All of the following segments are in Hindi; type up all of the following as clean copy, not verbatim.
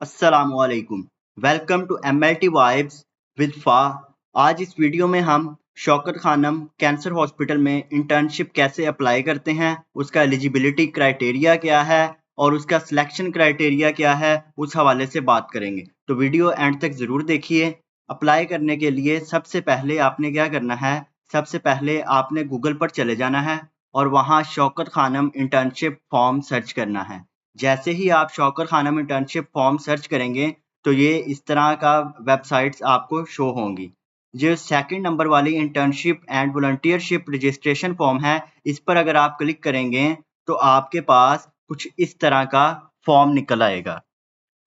अस्सलामुअलैकुम। Welcome to MLT vibes with फा। आज इस वीडियो में हम शौकत खानम कैंसर हॉस्पिटल में इंटर्नशिप कैसे अप्लाई करते हैं, उसका एलिजिबिलिटी क्राइटेरिया क्या है और उसका सिलेक्शन क्राइटेरिया क्या है, उस हवाले से बात करेंगे। तो वीडियो एंड तक ज़रूर देखिए। अप्लाई करने के लिए सबसे पहले आपने क्या करना है, सबसे पहले आपने गूगल पर चले जाना है और वहाँ Shaukat Khanum internship form search करना है। जैसे ही आप Shaukat Khanum internship form search करेंगे तो ये इस तरह का वेबसाइट्स आपको शो होंगी। जो सेकंड नंबर वाली internship and volunteership registration form है, इस पर अगर आप क्लिक करेंगे तो आपके पास कुछ इस तरह का फॉर्म निकल आएगा।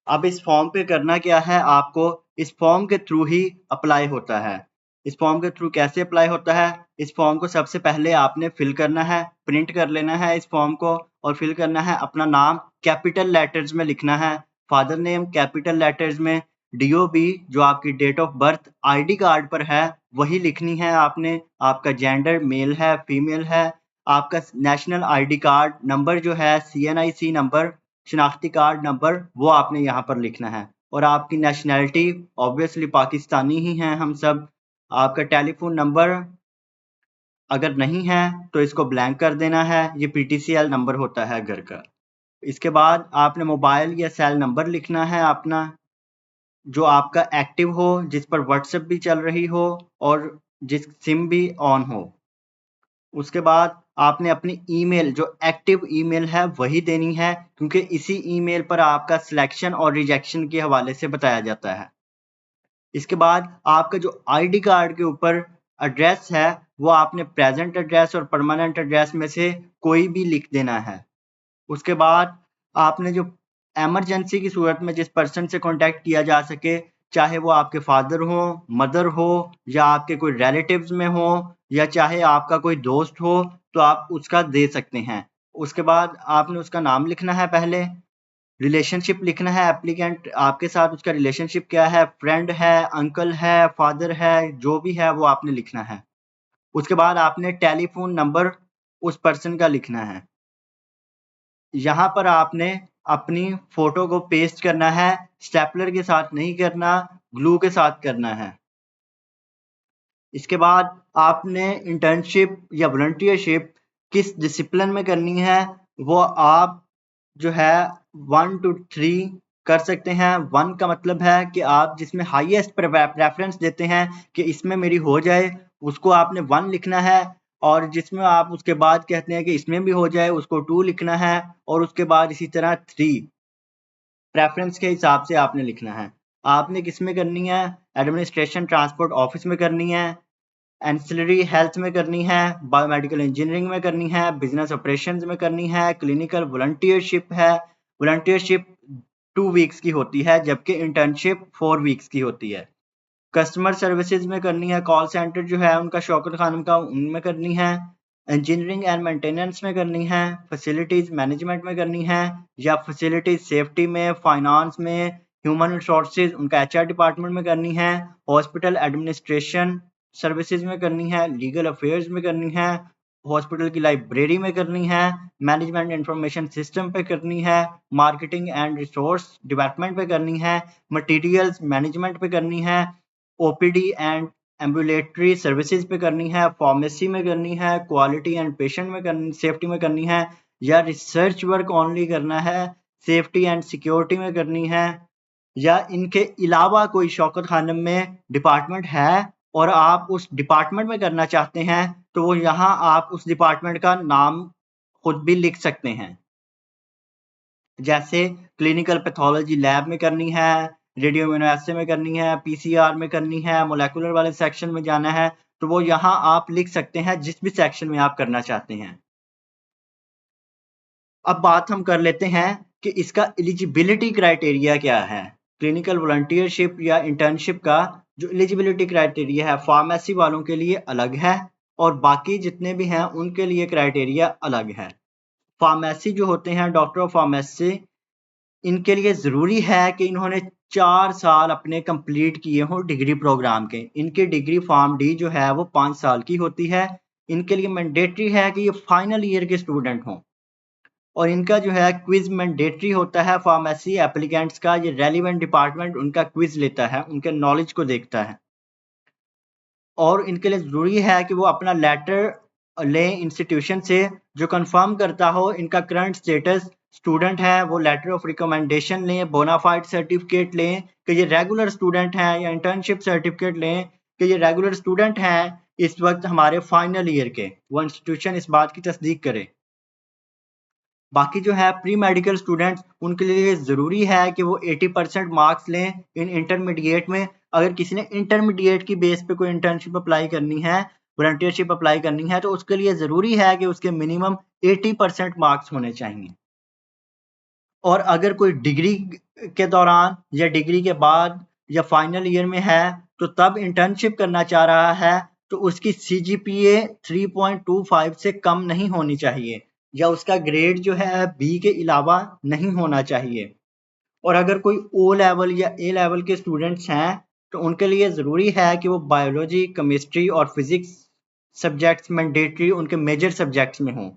अब इस फॉर्म पे करना क्या है, आपको इस फॉर्म के थ्रू ही अप्लाई होता है। इस फॉर्म के थ्रू कैसे अप्लाई होता है, इस फॉर्म को सबसे पहले आपने फिल करना है, प्रिंट कर लेना है इस फॉर्म को और फिल करना है। अपना नाम कैपिटल लेटर्स में लिखना है, फादर नेम कैपिटल लेटर्स में, DOB जो आपकी date of birth ID card पर है वही लिखनी है आपने। आपका जेंडर मेल है फीमेल है, आपका नेशनल ID कार्ड नंबर जो है CNIC नंबर, शनाख्ती कार्ड नंबर, वो आपने यहाँ पर लिखना है। और आपकी नेशनैलिटी ऑब्वियसली पाकिस्तानी ही हैं हम सब। आपका टेलीफोन नंबर अगर नहीं है तो इसको ब्लैंक कर देना है, ये PTCL नंबर होता है घर का। इसके बाद आपने मोबाइल या सेल नंबर लिखना है अपना, जो आपका एक्टिव हो, जिस पर व्हाट्सएप भी चल रही हो और जिस सिम भी ऑन हो। उसके बाद आपने अपनी ईमेल जो एक्टिव ईमेल है वही देनी है, क्योंकि इसी ईमेल पर आपका सिलेक्शन और रिजेक्शन के हवाले से बताया जाता है। इसके बाद आपका जो ID कार्ड के ऊपर एड्रेस है वो आपने प्रेजेंट एड्रेस और परमानेंट एड्रेस में से कोई भी लिख देना है। उसके बाद आपने जो इमरजेंसी की सूरत में जिस पर्सन से कांटेक्ट किया जा सके, चाहे वो आपके फादर हो, मदर हो या आपके कोई रिलेटिव्स में हो या चाहे आपका कोई दोस्त हो, तो आप उसका दे सकते हैं। उसके बाद आपने उसका नाम लिखना है, पहले रिलेशनशिप लिखना है, एप्लीकेंट आपके साथ उसका रिलेशनशिप क्या है, फ्रेंड है, अंकल है, फादर है, जो भी है वो आपने लिखना है। उसके बाद आपने टेलीफोन नंबर उस पर्सन का लिखना है। यहाँ पर आपने अपनी फोटो को पेस्ट करना है, स्टेपलर के साथ नहीं करना, ग्लू के साथ करना है। इसके बाद आपने इंटर्नशिप या वॉलंटियरशिप किस डिसिप्लिन में करनी है, वो आप जो है 1 to 3 कर सकते हैं। 1 का मतलब है कि आप जिसमें हाईएस्ट प्रेफरेंस देते हैं कि इसमें मेरी हो जाए, उसको आपने 1 लिखना है। और जिसमें आप उसके बाद कहते हैं कि इसमें भी हो जाए, उसको 2 लिखना है। और उसके बाद इसी तरह 3 प्रेफरेंस के हिसाब से आपने लिखना है। आपने किस में करनी है, एडमिनिस्ट्रेशन ट्रांसपोर्ट ऑफिस में करनी है, एंसिलरी हेल्थ में करनी है, बायोमेडिकल इंजीनियरिंग में करनी है, बिजनेस ऑपरेशंस में करनी है, क्लिनिकल वॉलंटियरशिप है। वॉलंटियरशिप 2 वीक्स की होती है जबकि इंटर्नशिप 4 वीक्स की होती है। कस्टमर सर्विसेज में करनी है, कॉल सेंटर जो है उनका शौकत खानम का, उनमें करनी है। इंजीनियरिंग एंड मेंटेनेंस में करनी है, फैसिलिटीज मैनेजमेंट में करनी है या फैसिलिटीज सेफ्टी में, फाइनेंस में, ह्यूमन रिसोर्सेज उनका HR डिपार्टमेंट में करनी है, हॉस्पिटल एडमिनिस्ट्रेशन सर्विसेज में करनी है, लीगल अफेयर्स में करनी है, हॉस्पिटल की लाइब्रेरी में करनी है, मैनेजमेंट इंफॉर्मेशन सिस्टम पे करनी है, मार्केटिंग एंड रिसोर्स डेवलपमेंट पे करनी है, मटेरियल्स मैनेजमेंट पे करनी है, OPD एंड एम्बुलेटरी सर्विसेज पे करनी है, फार्मेसी में करनी है, क्वालिटी एंड पेशेंट में करनी, सेफ्टी में करनी है या रिसर्च वर्क ओनली करना है, सेफ्टी एंड सिक्योरिटी में करनी है, या इनके अलावा कोई शौकत खानम में डिपार्टमेंट है और आप उस डिपार्टमेंट में करना चाहते हैं, तो वो यहाँ आप उस डिपार्टमेंट का नाम खुद भी लिख सकते हैं। जैसे क्लिनिकल पैथोलॉजी लैब में करनी है, रेडियो इम्यूनोएस्से में करनी है, PCR में करनी है, मोलेकुलर वाले सेक्शन में जाना है, तो वो यहाँ आप लिख सकते हैं जिस भी सेक्शन में आप करना चाहते हैं। अब बात हम कर लेते हैं कि इसका एलिजिबिलिटी क्राइटेरिया क्या है। क्लिनिकल वॉलंटियरशिप या इंटर्नशिप का जो एलिजिबिलिटी क्राइटेरिया है, फार्मेसी वालों के लिए अलग है और बाकी जितने भी हैं उनके लिए क्राइटेरिया अलग है। फार्मेसी जो होते हैं, डॉक्टर ऑफ फार्मेसी, इनके लिए ज़रूरी है कि इन्होंने 4 साल अपने कंप्लीट किए हों डिग्री प्रोग्राम के। इनकी डिग्री फॉर्म डी जो है वो 5 साल की होती है। इनके लिए मैंडेटरी है कि ये फाइनल ईयर के स्टूडेंट हों। और इनका जो है क्विज मैंडेटरी होता है फार्मेसी एप्लीकेंट्स का। ये रेलिवेंट डिपार्टमेंट उनका क्विज लेता है, उनके नॉलेज को देखता है, और इनके लिए ज़रूरी है कि वो अपना लेटर लें इंस्टीट्यूशन से जो कंफर्म करता हो इनका करंट स्टेटस स्टूडेंट है। वो लेटर ऑफ रिकमेंडेशन लें, बोनाफाइड सर्टिफिकेट लें कि ये रेगुलर स्टूडेंट हैं, या इंटर्नशिप सर्टिफिकेट लें कि ये रेगुलर स्टूडेंट हैं इस वक्त हमारे फाइनल ईयर के। वो इंस्टीट्यूशन इस बात की तस्दीक करे। बाकी जो है प्री मेडिकल स्टूडेंट्स, उनके लिए ज़रूरी है कि वो 80% मार्क्स लें इन इंटरमीडिएट में। अगर किसी ने इंटरमीडिएट की बेस पे कोई इंटर्नशिप अप्लाई करनी है, वॉलंटियरशिप अप्लाई करनी है, तो उसके लिए ज़रूरी है कि उसके मिनिमम 80% मार्क्स होने चाहिए। और अगर कोई डिग्री के दौरान या डिग्री के बाद या फाइनल ईयर में है तो तब इंटर्नशिप करना चाह रहा है, तो उसकी CGPA 3.25 से कम नहीं होनी चाहिए, या उसका ग्रेड जो है बी के अलावा नहीं होना चाहिए। और अगर कोई ओ लेवल या ए लेवल के स्टूडेंट्स हैं तो उनके लिए ज़रूरी है कि वो बायोलॉजी, केमिस्ट्री और फिजिक्स सब्जेक्ट्स मैंडेटरी उनके मेजर सब्जेक्ट्स में हों।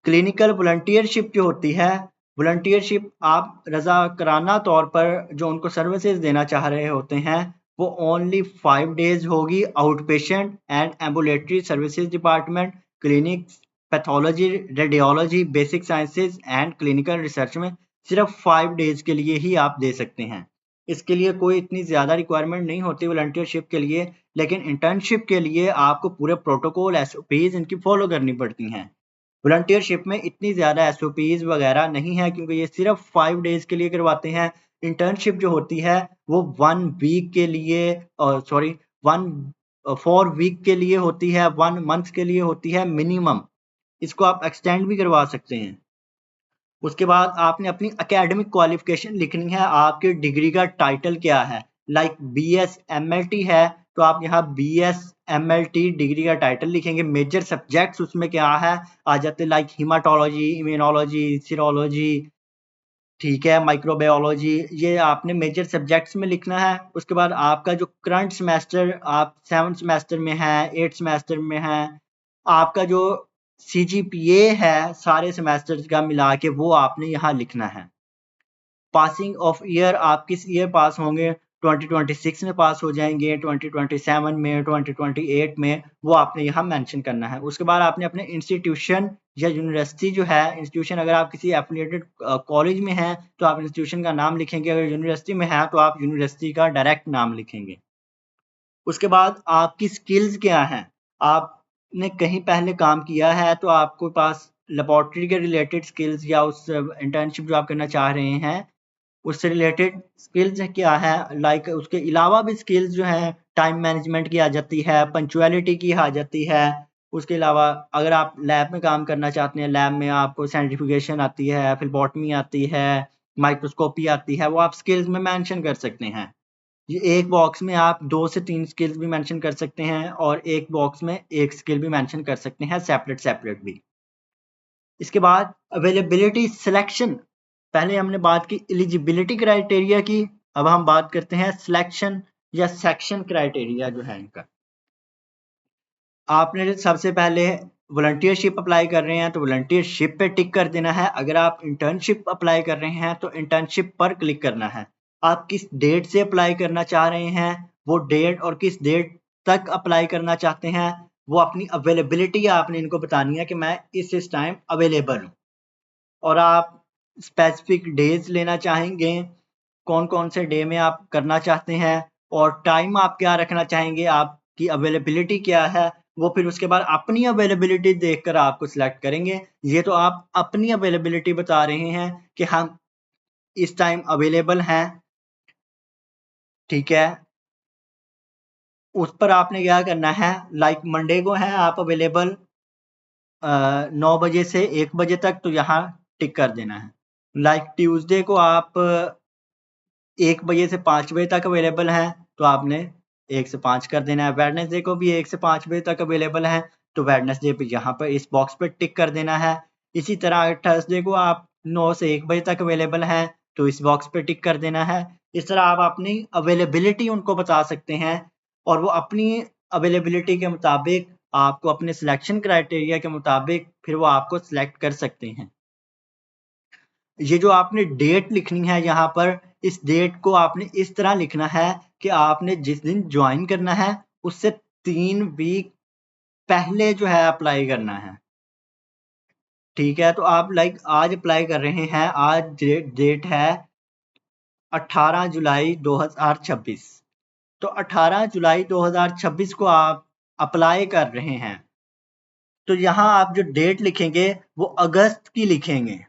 क्लिनिकल वॉलंटियरशिप जो होती है, वॉलंटियरशिप आप रज़ाकराना तौर पर जो उनको सर्विसेज देना चाह रहे होते हैं, वो ओनली 5 डेज होगी। Out patient and ambulatory services department, clinics, pathology, radiology, basic sciences and clinical research में सिर्फ 5 डेज के लिए ही आप दे सकते हैं। इसके लिए कोई इतनी ज़्यादा रिक्वायरमेंट नहीं होती वॉलंटियरशिप के लिए, लेकिन इंटर्नशिप के लिए आपको पूरे प्रोटोकॉल SOPs इनकी फॉलो करनी पड़ती हैं। वॉलंटियरशिप में इतनी ज़्यादा SOPs वगैरह नहीं है, क्योंकि ये सिर्फ 5 डेज के लिए करवाते हैं। इंटर्नशिप जो होती है वो 1 वीक के लिए, सॉरी 1 4 वीक के लिए होती है, 1 मंथ के लिए होती है मिनिमम। इसको आप एक्सटेंड भी करवा सकते हैं। उसके बाद आपने अपनी एकेडमिक क्वालिफिकेशन लिखनी है, आपके डिग्री का टाइटल क्या है। लाइक BS MLT है तो आप यहाँ BS MLT डिग्री का टाइटल लिखेंगे। मेजर सब्जेक्ट्स उसमें क्या है आ जाते, लाइक हिमाटोलॉजी, इम्यूनोलॉजी, सीरोलॉजी, ठीक है, माइक्रोबायोलॉजी, ये आपने मेजर सब्जेक्ट्स में लिखना है। उसके बाद आपका जो करंट सेमेस्टर आप 7th सेमेस्टर में है, 8th सेमेस्टर में है, आपका जो CGPA है सारे सेमेस्टर्स का मिला के वो आपने यहाँ लिखना है। पासिंग ऑफ ईयर, आप किस ईयर पास होंगे, 2026 में पास हो जाएंगे, 2027 में, 2028 में, वो आपने यहाँ मेंशन करना है। उसके बाद आपने अपने इंस्टीट्यूशन या यूनिवर्सिटी जो है, इंस्टीट्यूशन अगर आप किसी एफिलिएटेड कॉलेज में हैं तो आप इंस्टीट्यूशन का नाम लिखेंगे, अगर यूनिवर्सिटी में है तो आप यूनिवर्सिटी का डायरेक्ट नाम लिखेंगे। उसके बाद आपकी स्किल्स क्या हैं, आपने कहीं पहले काम किया है तो आपके पास लेबोरेटरी के रिलेटेड स्किल्स या उस इंटर्नशिप जो आप करना चाह रहे हैं उससे रिलेटेड स्किल्स क्या है। लाइक उसके अलावा भी स्किल्स जो है टाइम मैनेजमेंट की आ जाती है, पंक्चुअलिटी की आ जाती है। उसके अलावा अगर आप लैब में काम करना चाहते हैं, लैब में आपको सेंट्रीफ्यूगेशन आती है, फ्लेबोटमी आती है, माइक्रोस्कोपी आती है, वो आप स्किल्स में मेंशन कर सकते हैं। ये एक बॉक्स में आप 2 से 3 स्किल्स भी मेंशन कर सकते हैं और एक बॉक्स में एक स्किल भी मेंशन कर सकते हैं, सेपरेट भी। इसके बाद अवेलेबिलिटी सिलेक्शन, पहले हमने बात की एलिजिबिलिटी क्राइटेरिया की, अब हम बात करते हैं सिलेक्शन या सेक्शन क्राइटेरिया जो है इनका। आपने सबसे पहले वॉलंटियरशिप अप्लाई कर रहे हैं तो वॉलंटियरशिप पे टिक कर देना है। अगर आप इंटर्नशिप अप्लाई कर रहे हैं तो इंटर्नशिप पर क्लिक करना है। आप किस डेट से अप्लाई करना चाह रहे हैं, वो डेट और किस डेट तक अप्लाई करना चाहते हैं, वो अपनी अवेलेबिलिटी आपने इनको बतानी है कि मैं इस टाइम अवेलेबल हूँ। और आप स्पेसिफिक डेज लेना चाहेंगे, कौन कौन से डे में आप करना चाहते हैं, और टाइम आप क्या रखना चाहेंगे, आपकी अवेलेबिलिटी क्या है, वो फिर उसके बाद अपनी अवेलेबिलिटी देखकर आपको सिलेक्ट करेंगे। ये तो आप अपनी अवेलेबिलिटी बता रहे हैं कि हम इस टाइम अवेलेबल हैं, ठीक है। उस पर आपने क्या करना है, लाइक मंडे को है आप अवेलेबल 9 बजे से 1 बजे तक, तो यहाँ टिक कर देना है। लाइक ट्यूसडे को आप 1 बजे से 5 बजे तक अवेलेबल हैं तो आपने 1 से 5 कर देना है। वेडनेसडे को भी 1 से 5 बजे तक अवेलेबल हैं तो वेडनेसडे पे यहाँ पर इस बॉक्स पर टिक कर देना है। इसी तरह थर्सडे को आप 9 से 1 बजे तक अवेलेबल हैं तो इस बॉक्स पे टिक कर देना है। इस तरह आप अपनी अवेलेबिलिटी उनको बता सकते हैं और वो अपनी अवेलेबिलिटी के मुताबिक आपको अपने सिलेक्शन क्राइटेरिया के मुताबिक फिर वो आपको सिलेक्ट कर सकते हैं। ये जो आपने डेट लिखनी है यहाँ पर, इस डेट को आपने इस तरह लिखना है कि आपने जिस दिन ज्वाइन करना है उससे 3 वीक पहले जो है अप्लाई करना है। ठीक है, तो आप आज अप्लाई कर रहे हैं, आज डेट है 18 जुलाई 2026। तो 18 जुलाई 2026 को आप अप्लाई कर रहे हैं, तो यहाँ आप जो डेट लिखेंगे वो अगस्त की लिखेंगे।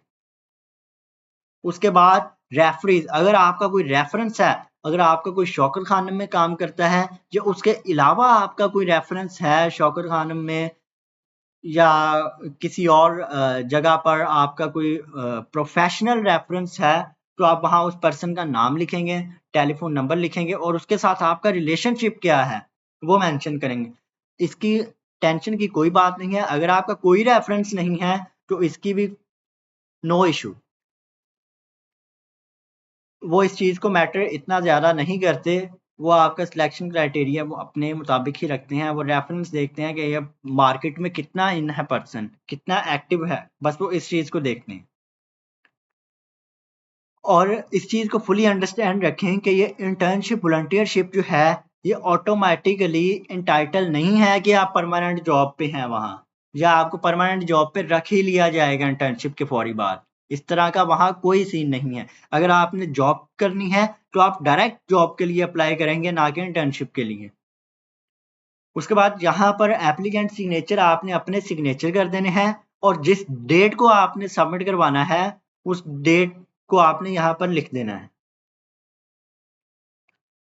उसके बाद रेफरेंस, अगर आपका कोई रेफरेंस है, अगर आपका कोई शौकत खानम में काम करता है या उसके अलावा आपका कोई रेफरेंस है शौकत खानम में या किसी और जगह पर आपका कोई प्रोफेशनल रेफरेंस है, तो आप वहाँ उस पर्सन का नाम लिखेंगे, टेलीफोन नंबर लिखेंगे और उसके साथ आपका रिलेशनशिप क्या है वो मेंशन करेंगे। इसकी टेंशन की कोई बात नहीं है, अगर आपका कोई रेफरेंस नहीं है तो इसकी भी नो इशू, वो इस चीज़ को मैटर इतना ज़्यादा नहीं करते। वो आपका सिलेक्शन क्राइटेरिया वो अपने मुताबिक ही रखते हैं, वो रेफरेंस देखते हैं कि ये मार्केट में कितना इन है पर्सन, कितना एक्टिव है, बस वो इस चीज़ को देखते हैं। और इस चीज़ को फुली अंडरस्टैंड रखें कि ये इंटर्नशिप वॉलंटियरशिप जो है ये ऑटोमेटिकली इंटाइटल नहीं है कि आप परमानेंट जॉब पे हैं वहाँ, या आपको परमानेंट जॉब पे रख ही लिया जाएगा इंटर्नशिप के फौरी बाद। इस तरह का वहाँ कोई सीन नहीं है। अगर आपने जॉब करनी है तो आप डायरेक्ट जॉब के लिए अप्लाई करेंगे, ना कि इंटर्नशिप के लिए। उसके बाद यहाँ पर एप्लीकेंट सिग्नेचर आपने अपने सिग्नेचर कर देने हैं और जिस डेट को आपने सबमिट करवाना है उस डेट को आपने यहाँ पर लिख देना है।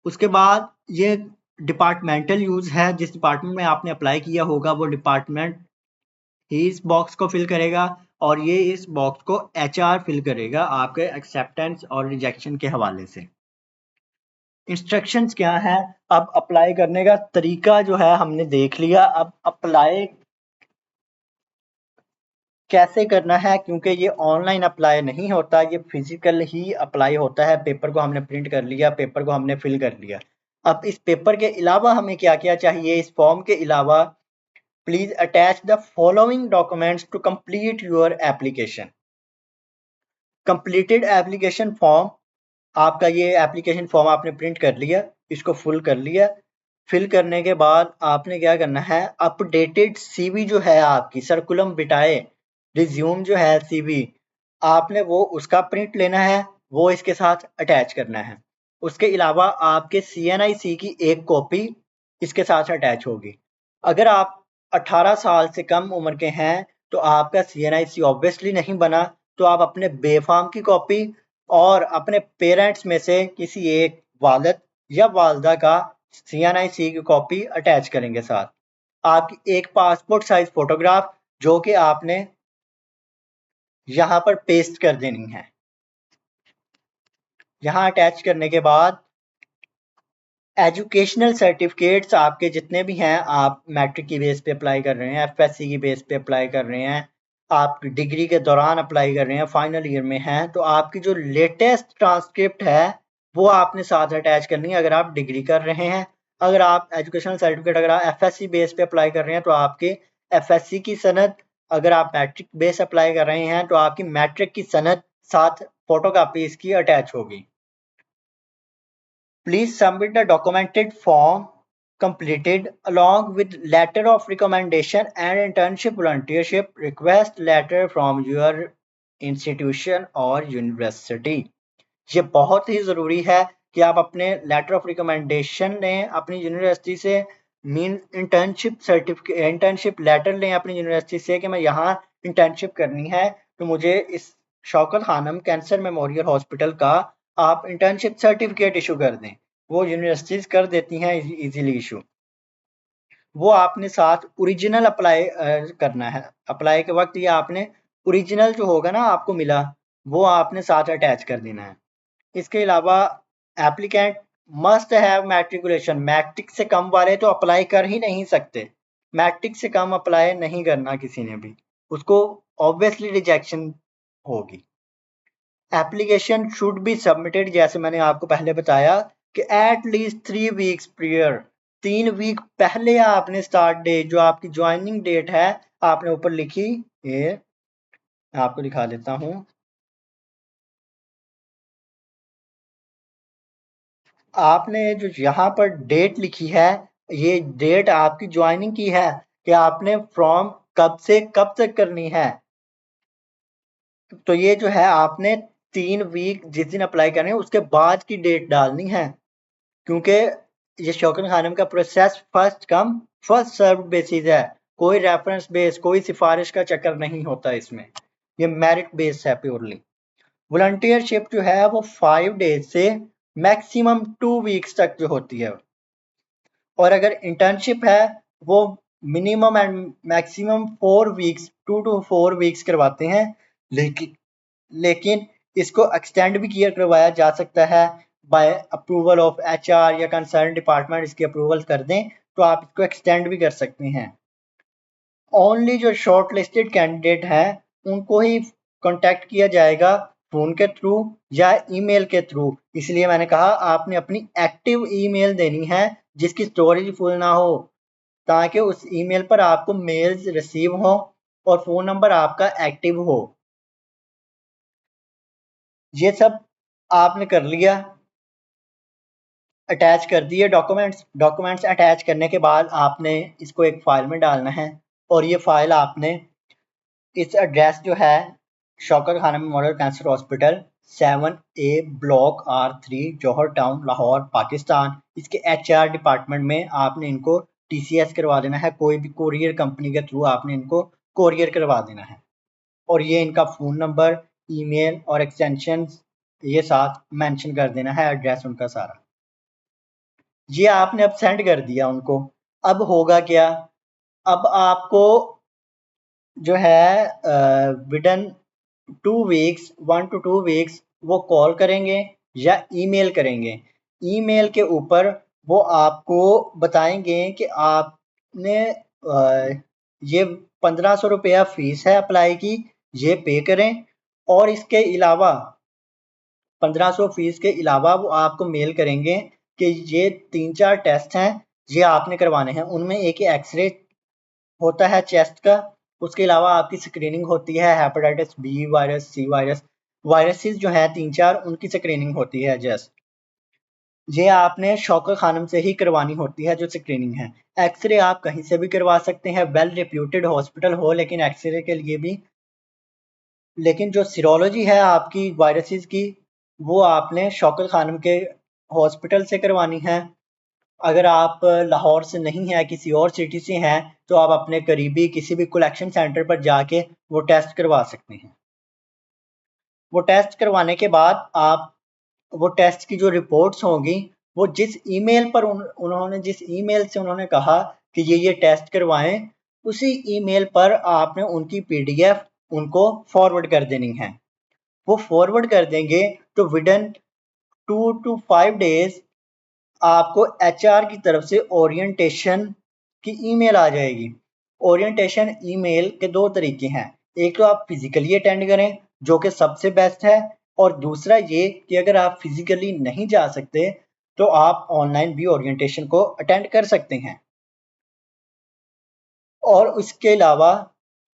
उसके बाद ये डिपार्टमेंटल यूज है, जिस डिपार्टमेंट में आपने अप्लाई किया होगा वो डिपार्टमेंट ही इस बॉक्स को फिल करेगा और ये इस बॉक्स को एचआर फिल करेगा आपके एक्सेप्टेंस और रिजेक्शन के हवाले से। इंस्ट्रक्शंस क्या है, अब अप्लाई करने का तरीका जो है हमने देख लिया। अब अप्लाई कैसे करना है, क्योंकि ये ऑनलाइन अप्लाई नहीं होता, ये फिजिकल ही अप्लाई होता है। पेपर को हमने प्रिंट कर लिया, पेपर को हमने फिल कर लिया। अब इस पेपर के अलावा हमें क्या क्या चाहिए, इस फॉर्म के अलावा please attach the following documents to complete your application. Completed application form, आपका ये एप्लीकेशन फॉर्म आपने प्रिंट कर लिया, इसको फुल कर लिया। फिल करने के बाद आपने क्या करना है, अपडेटेड सीवी जो है आपकी सर्कुलम विटाए रिज्यूम जो है सीवी, आपने वो उसका प्रिंट लेना है, वो इसके साथ अटैच करना है। उसके अलावा आपके CNIC की एक कॉपी इसके साथ अटैच होगी। अगर आप 18 साल से कम उम्र के हैं तो आपका CNIC ऑब्वियसली नहीं बना, तो आप अपने बेफाम की कॉपी और अपने पेरेंट्स में से किसी एक वालिद या वालदा का CNIC की कॉपी अटैच करेंगे साथ। आपकी एक पासपोर्ट साइज फोटोग्राफ जो कि आपने यहाँ पर पेस्ट कर देनी है। यहाँ अटैच करने के बाद एजुकेशनल सर्टिफिकेट्स आपके जितने भी हैं, आप मैट्रिक की बेस पे अप्लाई कर रहे हैं, FSC की बेस पे अप्लाई कर रहे हैं, आप डिग्री के दौरान अप्लाई कर रहे हैं, फाइनल ईयर में हैं, तो आपकी जो लेटेस्ट ट्रांसक्रिप्ट है वो आपने साथ अटैच करनी है अगर आप डिग्री कर रहे हैं। अगर आप एजुकेशनल सर्टिफिकेट अगर आप FSC बेस पे अप्लाई कर रहे हैं तो आपके FSC की सनद, अगर आप मैट्रिक बेस अप्लाई कर रहे हैं तो आपकी मैट्रिक की सनद साथ फोटोकॉपी इसकी अटैच होगी। Please submit the documented form completed along with letter of recommendation and internship volunteership request letter from your institution or university। ये बहुत ही ज़रूरी है कि आप अपने लेटर ऑफ रिकमेंडेशन लें अपनी यूनिवर्सिटी से, mean internship certificate, internship letter लें अपनी यूनिवर्सिटी से कि मैं यहाँ इंटर्नशिप करनी है, तो मुझे इस Shaukat Khanum cancer memorial hospital का आप इंटर्नशिप सर्टिफिकेट इशू कर दें। वो यूनिवर्सिटीज़ कर देती हैं इजीली इशू। वो आपने साथ ओरिजिनल अप्लाई करना है। अप्लाई के वक्त ये आपने ओरिजिनल जो होगा ना आपको मिला, वो आपने साथ अटैच कर देना है। इसके अलावा applicant must have matriculation, matric से कम वाले तो अप्लाई कर ही नहीं सकते। मैट्रिक से कम अप्लाई नहीं करना किसी ने भी, उसको ऑब्वियसली रिजेक्शन होगी। एप्लीकेशन शुड बी सबमिटेड, जैसे मैंने आपको पहले बताया कि at least 3 weeks prior, 3 week पहले आपने स्टार्ट डेट जो आपकी ज्वाइनिंग डेट है आपने ऊपर लिखी, ये आपको दिखा देता हूं। आपने जो यहाँ पर डेट लिखी है, ये डेट आपकी ज्वाइनिंग की है कि आपने फॉर्म कब से कब तक करनी है। तो ये जो है आपने 3 वीक जिस दिन अप्लाई करनी है उसके बाद की डेट डालनी है, क्योंकि ये शौकत खानम का process first come first serve basis है। कोई रेफरेंस बेस, कोई सिफारिश का चक्कर नहीं होता इसमें, ये मेरिट बेस्ड है प्योरली। वॉलंटियरशिप जो है वो 5 डेज से मैक्सिमम 2 वीक्स तक जो होती है, और अगर इंटर्नशिप है वो minimum and maximum 4 weeks, 2 to 4 weeks करवाते हैं। लेकिन लेकिन इसको एक्सटेंड भी किया करवाया जा सकता है बाय अप्रूवल ऑफ एचआर या कंसर्न डिपार्टमेंट इसकी अप्रूवल कर दें तो आप इसको एक्सटेंड भी कर सकते हैं। ओनली जो शॉर्ट लिस्टेड कैंडिडेट हैं उनको ही कांटेक्ट किया जाएगा फोन के थ्रू या ईमेल के थ्रू। इसलिए मैंने कहा आपने अपनी एक्टिव ईमेल देनी है जिसकी स्टोरेज फुल ना हो, ताकि उस ईमेल पर आपको मेल्स रिसीव हो और फोन नंबर आपका एक्टिव हो। ये सब आपने कर लिया, अटैच कर दिए डॉक्यूमेंट्स अटैच करने के बाद आपने इसको एक फाइल में डालना है, और ये फाइल आपने इस एड्रेस जो है Shaukat Khanum model cancer hospital 7A block R3 Johar town Lahore Pakistan, इसके HR डिपार्टमेंट में आपने इनको TCS करवा देना है। कोई भी कोरियर कंपनी के थ्रू आपने इनको कोरियर करवा देना है, और ये इनका फ़ोन नंबर, ईमेल और एक्सटेंशन ये साथ मेंशन कर देना है, एड्रेस उनका सारा। ये आपने अब सेंड कर दिया उनको। अब होगा क्या, अब आपको जो है विदन 2 वीक्स 1 to 2 वीक्स वो कॉल करेंगे या ईमेल करेंगे। ईमेल के ऊपर वो आपको बताएंगे कि आपने ये 1500 रुपया फीस है अप्लाई की, ये पे करें। और इसके अलावा 1500 फीस के अलावा वो आपको मेल करेंगे कि ये 3-4 टेस्ट हैं ये आपने करवाने हैं। उनमें एक ही एक्सरे होता है चेस्ट का, उसके अलावा आपकी स्क्रीनिंग होती है hepatitis B virus, C virus, viruses जो हैं 3-4 उनकी स्क्रीनिंग होती है जस्ट। ये आपने शौकत खानम से ही करवानी होती है जो स्क्रीनिंग है। एक्सरे आप कहीं से भी करवा सकते हैं, वेल रिप्यूटेड हॉस्पिटल हो, लेकिन एक्सरे के लिए भी, लेकिन जो सीरोलॉजी है आपकी वायरसेस की वो आपने शौकत खानम के हॉस्पिटल से करवानी है। अगर आप लाहौर से नहीं है, किसी और सिटी से हैं, तो आप अपने करीबी किसी भी कलेक्शन सेंटर पर जाके वो टेस्ट करवा सकते हैं। वो टेस्ट करवाने के बाद आप वो टेस्ट की जो रिपोर्ट्स होंगी वो जिस ईमेल पर उन्होंने जिस ईमेल से उन्होंने कहा कि ये टेस्ट करवाएं, उसी ईमेल पर आपने उनकी पीडीएफ उनको फॉरवर्ड कर देनी है। वो फॉरवर्ड कर देंगे तो विदिन 2 to 5 डेज आपको एचआर की तरफ से ओरिएंटेशन की ईमेल आ जाएगी। ओरिएंटेशन ईमेल के 2 तरीके हैं, एक तो आप फिजिकली अटेंड करें जो कि सबसे बेस्ट है, और दूसरा ये कि अगर आप फिजिकली नहीं जा सकते तो आप ऑनलाइन भी ओरिएंटेशन को अटेंड कर सकते हैं। और उसके अलावा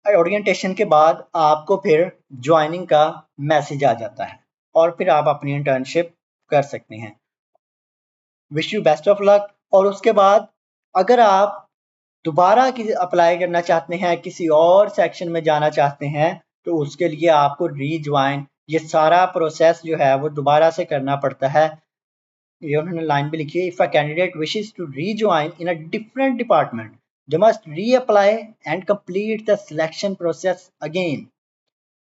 ओरिएंटेशन के बाद आपको फिर ज्वाइनिंग का मैसेज आ जाता है और फिर आप अपनी इंटर्नशिप कर सकते हैं। Wish you best of luck. और उसके बाद अगर आप दोबारा अप्लाई करना चाहते हैं, किसी और सेक्शन में जाना चाहते हैं, तो उसके लिए आपको रीज्वाइन ये सारा प्रोसेस जो है वो दोबारा से करना पड़ता है। ये उन्होंने लाइन भी लिखी है, if a candidate wishes to rejoin in a different department they must reapply and complete the selection process again.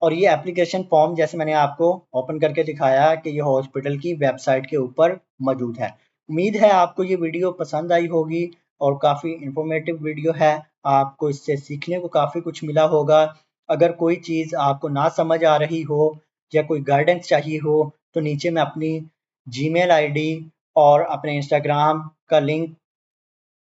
और ये एप्लीकेशन फॉर्म जैसे मैंने आपको ओपन करके दिखाया कि ये हॉस्पिटल की वेबसाइट के ऊपर मौजूद है। उम्मीद है आपको ये वीडियो पसंद आई होगी और काफ़ी इंफॉर्मेटिव वीडियो है, आपको इससे सीखने को काफ़ी कुछ मिला होगा। अगर कोई चीज़ आपको ना समझ आ रही हो या कोई गाइडेंस चाहिए हो तो नीचे मैं अपनी जीमेल आईडी और अपने इंस्टाग्राम का लिंक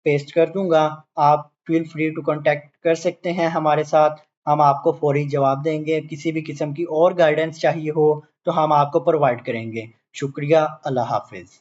पेस्ट कर दूंगा। आप फील फ्री टू कांटेक्ट कर सकते हैं हमारे साथ, हम आपको फौरी जवाब देंगे। किसी भी किस्म की और गाइडेंस चाहिए हो तो हम आपको प्रोवाइड करेंगे। शुक्रिया, अल्लाह हाफिज़।